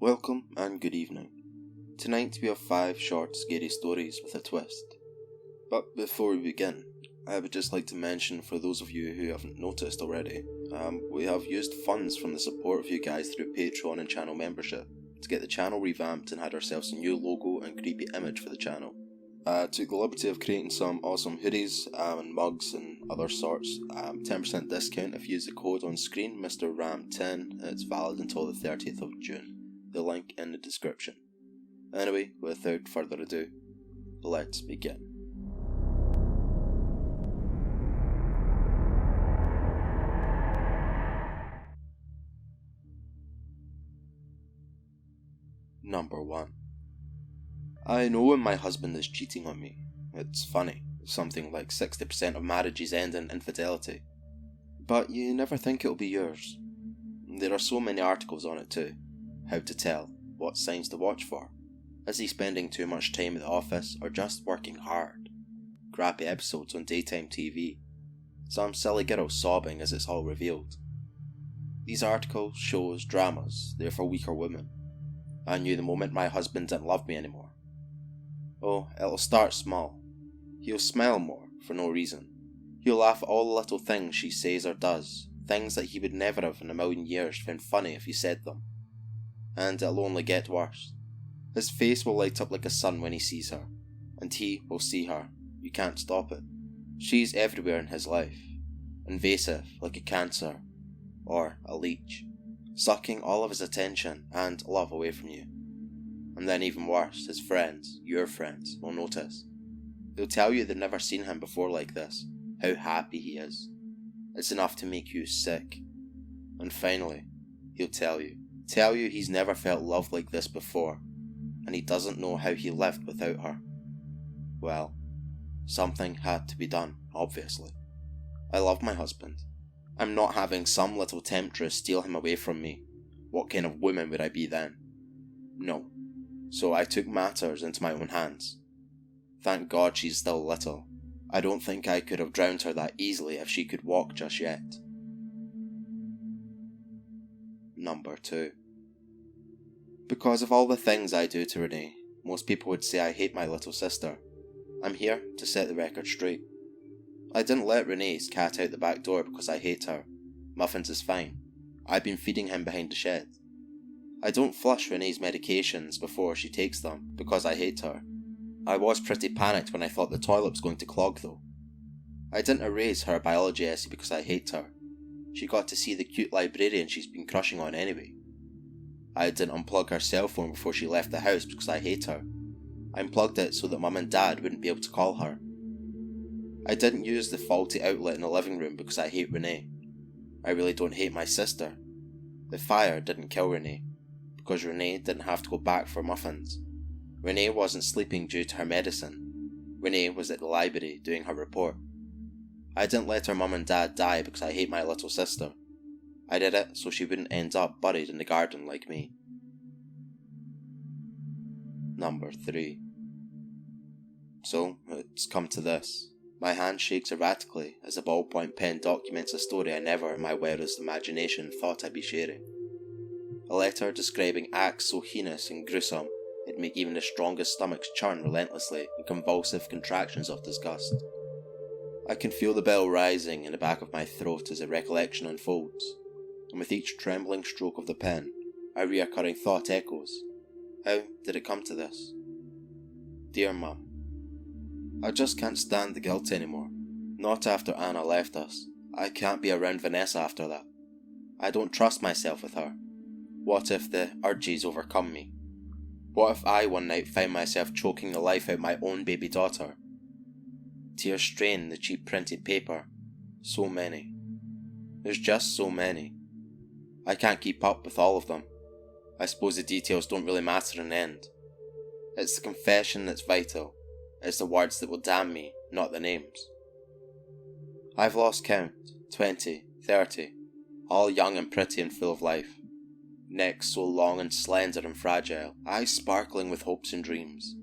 Welcome and good evening. Tonight we have 5 short scary stories with a twist. But before we begin, I would just like to mention, for those of you who haven't noticed already, we have used funds from the support of you guys through Patreon and channel membership to get the channel revamped and had ourselves a new logo and creepy image for the channel. Took the liberty of creating some awesome hoodies and mugs and other sorts. 10% discount if you use the code on screen, mrram10. It's valid until the 30th of June. The link in the description. Anyway, without further ado, let's begin. Number 1. I know when my husband is cheating on me. It's funny, something like 60% of marriages end in infidelity. But you never think it'll be yours. There are so many articles on it too. How to tell, what signs to watch for. Is he spending too much time at the office or just working hard? Crappy episodes on daytime TV. Some silly girl sobbing as it's all revealed. These articles, shows, dramas, they're for weaker women. I knew the moment my husband didn't love me anymore. Oh, it'll start small. He'll smile more, for no reason. He'll laugh at all the little things she says or does, things that he would never have in a million years found funny if he said them. And it'll only get worse. His face will light up like a sun when he sees her, and he will see her. You can't stop it. She's everywhere in his life, invasive like a cancer, or a leech, sucking all of his attention and love away from you. And then even worse, his friends, your friends, will notice. They'll tell you they've never seen him before like this, how happy he is. It's enough to make you sick. And finally, he'll tell you he's never felt love like this before, and he doesn't know how he lived without her. Well, something had to be done, obviously. I love my husband. I'm not having some little temptress steal him away from me. What kind of woman would I be then? No. So I took matters into my own hands. Thank God she's still little. I don't think I could have drowned her that easily if she could walk just yet. Number 2. Because of all the things I do to Renee, most people would say I hate my little sister. I'm here to set the record straight. I didn't let Renee's cat out the back door because I hate her. Muffins is fine. I've been feeding him behind the shed. I don't flush Renee's medications before she takes them because I hate her. I was pretty panicked when I thought the toilet was going to clog though. I didn't erase her biology essay because I hate her. She got to see the cute librarian she's been crushing on anyway. I didn't unplug her cell phone before she left the house because I hate her. I unplugged it so that Mum and Dad wouldn't be able to call her. I didn't use the faulty outlet in the living room because I hate Renee. I really don't hate my sister. The fire didn't kill Renee, because Renee didn't have to go back for muffins. Renee wasn't sleeping due to her medicine. Renee was at the library doing her report. I didn't let her mum and dad die because I hate my little sister. I did it so she wouldn't end up buried in the garden like me. Number 3. So, it's come to this. My hand shakes erratically as a ballpoint pen documents a story I never in my wildest imagination thought I'd be sharing. A letter describing acts so heinous and gruesome it'd make even the strongest stomachs churn relentlessly in convulsive contractions of disgust. I can feel the bell rising in the back of my throat as the recollection unfolds, and with each trembling stroke of the pen, a reoccurring thought echoes. How did it come to this? Dear Mum, I just can't stand the guilt anymore. Not after Anna left us. I can't be around Vanessa after that. I don't trust myself with her. What if the urges overcome me? What if I one night find myself choking the life out my own baby daughter? Tears strain the cheap printed paper. So many. There's just so many. I can't keep up with all of them. I suppose the details don't really matter in the end. It's the confession that's vital. It's the words that will damn me, not the names. I've lost count. 20, 30. All young and pretty and full of life. Necks so long and slender and fragile, eyes sparkling with hopes and dreams.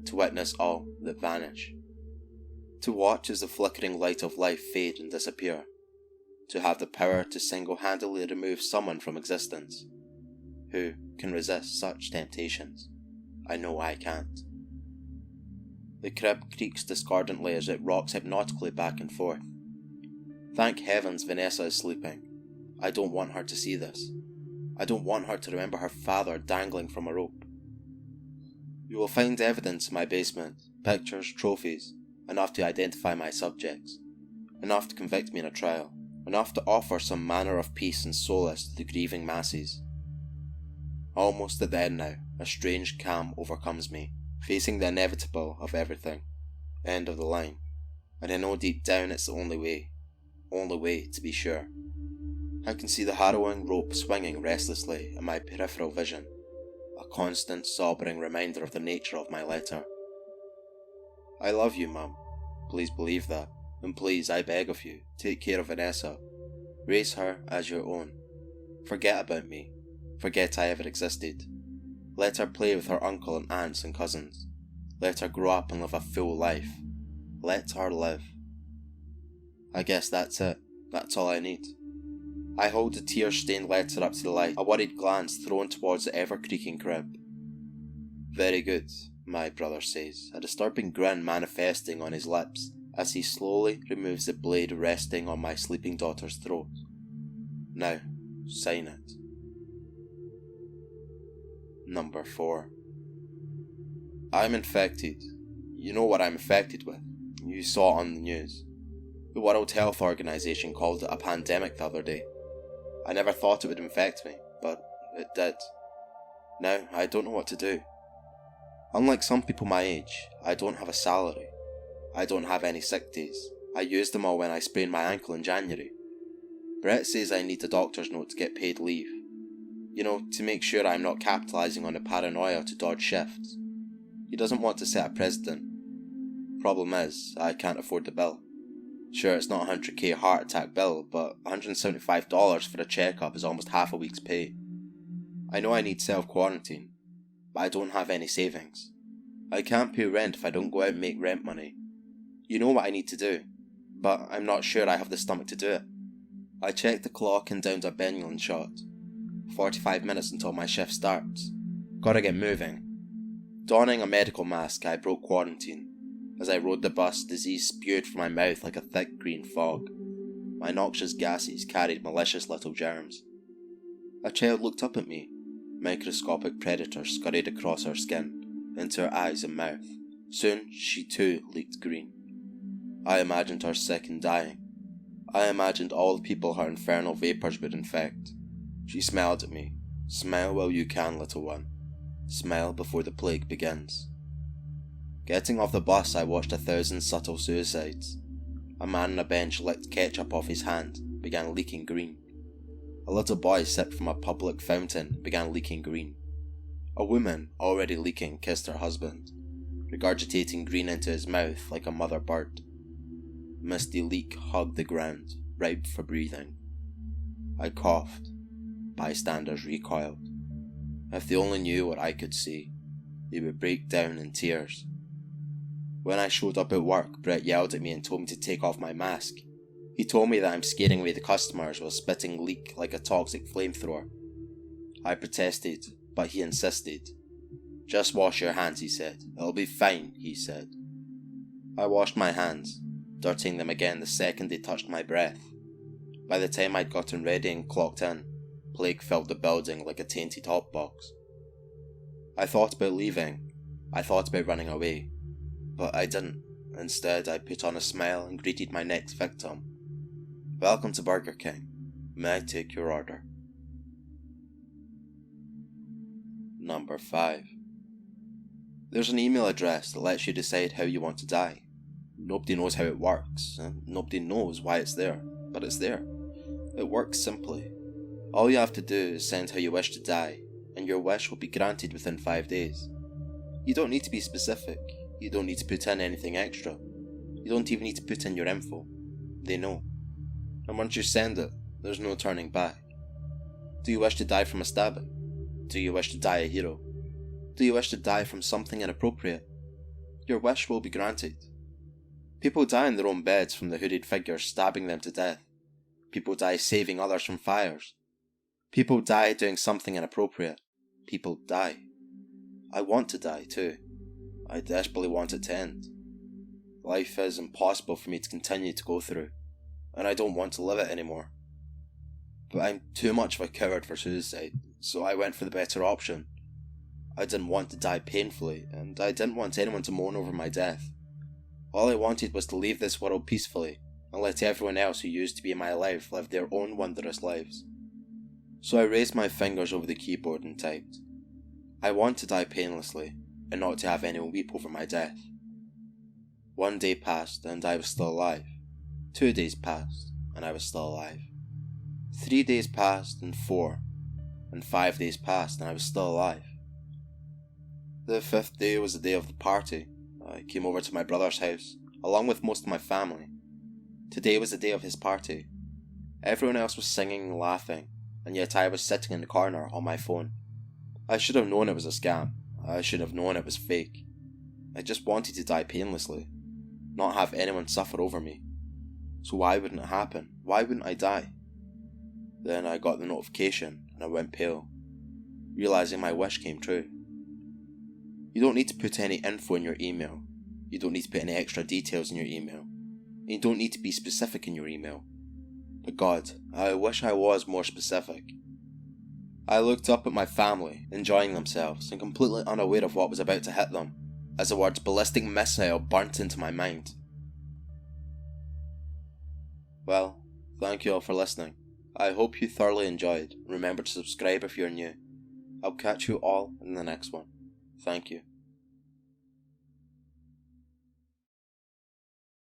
To witness all that vanish. To watch as the flickering light of life fade and disappear. To have the power to single-handedly remove someone from existence. Who can resist such temptations? I know I can't. The crib creaks discordantly as it rocks hypnotically back and forth. Thank heavens Vanessa is sleeping. I don't want her to see this. I don't want her to remember her father dangling from a rope. You will find evidence in my basement, pictures, trophies, enough to identify my subjects, enough to convict me in a trial, enough to offer some manner of peace and solace to the grieving masses. Almost at the end now, a strange calm overcomes me, facing the inevitable of everything. End of the line. And I know deep down it's the only way to be sure. I can see the harrowing rope swinging restlessly in my peripheral vision, a constant sobering reminder of the nature of my letter. I love you, Mum. Please believe that, and please, I beg of you, take care of Vanessa. Raise her as your own. Forget about me. Forget I ever existed. Let her play with her uncle and aunts and cousins. Let her grow up and live a full life. Let her live. I guess that's it. That's all I need. I hold the tear-stained letter up to the light, a worried glance thrown towards the ever-creaking crib. Very good, my brother says, a disturbing grin manifesting on his lips as he slowly removes the blade resting on my sleeping daughter's throat. Now, sign it. Number 4. I'm infected. You know what I'm infected with. You saw it on the news. The World Health Organization called it a pandemic the other day. I never thought it would infect me, but it did. Now, I don't know what to do. Unlike some people my age, I don't have a salary. I don't have any sick days. I used them all when I sprained my ankle in January. Brett says I need a doctor's note to get paid leave. You know, to make sure I'm not capitalising on the paranoia to dodge shifts. He doesn't want to set a precedent. Problem is, I can't afford the bill. Sure, it's not a $100,000 heart attack bill, but $175 for a checkup is almost half a week's pay. I know I need self-quarantine, but I don't have any savings. I can't pay rent if I don't go out and make rent money. You know what I need to do, but I'm not sure I have the stomach to do it. I checked the clock and downed a Benylin shot. 45 minutes until my shift starts. Gotta get moving. Donning a medical mask, I broke quarantine. As I rode the bus, disease spewed from my mouth like a thick green fog. My noxious gases carried malicious little germs. A child looked up at me. Microscopic predators scurried across her skin, into her eyes and mouth. Soon, she too leaked green. I imagined her sick and dying. I imagined all the people her infernal vapours would infect. She smiled at me. Smile while you can, little one. Smile before the plague begins. Getting off the bus, I watched 1,000 subtle suicides. A man on a bench licked ketchup off his hand, began leaking green. A little boy sipped from a public fountain, began leaking green. A woman, already leaking, kissed her husband, regurgitating green into his mouth like a mother bird. Misty leak hugged the ground, ripe for breathing. I coughed. Bystanders recoiled. If they only knew what I could see, they would break down in tears. When I showed up at work, Brett yelled at me and told me to take off my mask. He told me that I'm scaring away the customers while spitting leak like a toxic flamethrower. I protested, but he insisted. Just wash your hands, he said. It'll be fine, he said. I washed my hands, dirtying them again the second they touched my breath. By the time I'd gotten ready and clocked in, plague filled the building like a tainted hotbox. I thought about leaving. I thought about running away. But I didn't. Instead, I put on a smile and greeted my next victim. Welcome to Burger King. May I take your order? Number 5. There's an email address that lets you decide how you want to die. Nobody knows how it works, and nobody knows why it's there, but it's there. It works simply. All you have to do is send how you wish to die, and your wish will be granted within 5 days. You don't need to be specific. You don't need to put in anything extra. You don't even need to put in your info. They know. And once you send it, there's no turning back. Do you wish to die from a stabbing? Do you wish to die a hero? Do you wish to die from something inappropriate? Your wish will be granted. People die in their own beds from the hooded figures stabbing them to death. People die saving others from fires. People die doing something inappropriate. People die. I want to die too. I desperately want it to end. Life is impossible for me to continue to go through, and I don't want to live it anymore. But I'm too much of a coward for suicide, so I went for the better option. I didn't want to die painfully, and I didn't want anyone to mourn over my death. All I wanted was to leave this world peacefully, and let everyone else who used to be in my life live their own wondrous lives. So I raised my fingers over the keyboard and typed, I want to die painlessly, and not to have anyone weep over my death. 1 day passed, and I was still alive. 2 days passed, and I was still alive. 3 days passed, and 4, and 5 days passed, and I was still alive. The 5th day was the day of the party. I came over to my brother's house, along with most of my family. Today was the day of his party. Everyone else was singing and laughing, and yet I was sitting in the corner on my phone. I should have known it was a scam. I should have known it was fake. I just wanted to die painlessly, not have anyone suffer over me. So why wouldn't it happen? Why wouldn't I die? Then I got the notification and I went pale, realizing my wish came true. You don't need to put any info in your email. You don't need to put any extra details in your email. And you don't need to be specific in your email. But God, I wish I was more specific. I looked up at my family, enjoying themselves and completely unaware of what was about to hit them, as the words ballistic missile burnt into my mind. Well, thank you all for listening. I hope you thoroughly enjoyed. Remember to subscribe if you're new. I'll catch you all in the next one. Thank you.